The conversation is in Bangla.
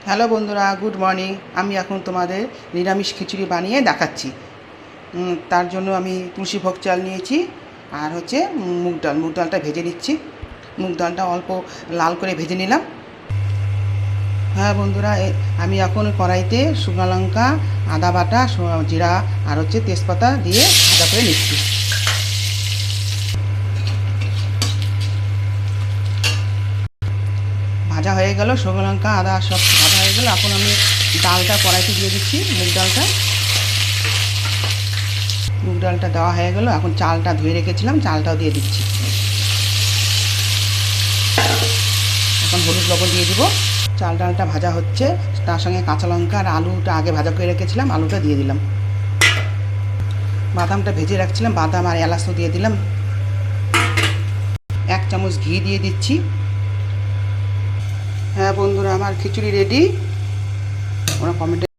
হ্যালো বন্ধুরা, গুড মর্নিং। আমি এখন তোমাদের নিরামিষ খিচুড়ি বানিয়ে দেখাচ্ছি। তার জন্য আমি তুলসী ভোগ চাল নিয়েছি আর হচ্ছে মুগ ডালটা ভেজে নিচ্ছি। মুগ ডালটা অল্প লাল করে ভেজে নিলাম। হ্যাঁ বন্ধুরা, আমি এখন কড়াইতে শুকনো লঙ্কা, আদা বাটা, জিরা আর হচ্ছে তেজপাতা দিয়ে ভাজা করে নিচ্ছি। ভাজা হয়ে গেল, শুকনো লঙ্কা আদা সব ভাজা হয়ে গেল। এখন আমি ডালটা কড়াইতে দিয়ে দিচ্ছি। মুগ ডালটা দেওয়া হয়ে গেল। এখন চালটা ধুয়ে রেখেছিলাম, চালটাও দিয়ে দিচ্ছি। এখন হলুদ লবণ দিয়ে দিব। চাল ডালটা ভাজা হচ্ছে, তার সঙ্গে কাঁচা লঙ্কা আর আলুটা আগে ভাজা করে রেখেছিলাম, আলুটা দিয়ে দিলাম। বাদামটা ভেজে রাখছিলাম, বাদাম আর এলাচও দিয়ে দিলাম। 1 চামচ ঘি দিয়ে দিচ্ছি। হ্যাঁ বন্ধুরা, আমার খিচুড়ি রেডি। ওরা কমেন্টে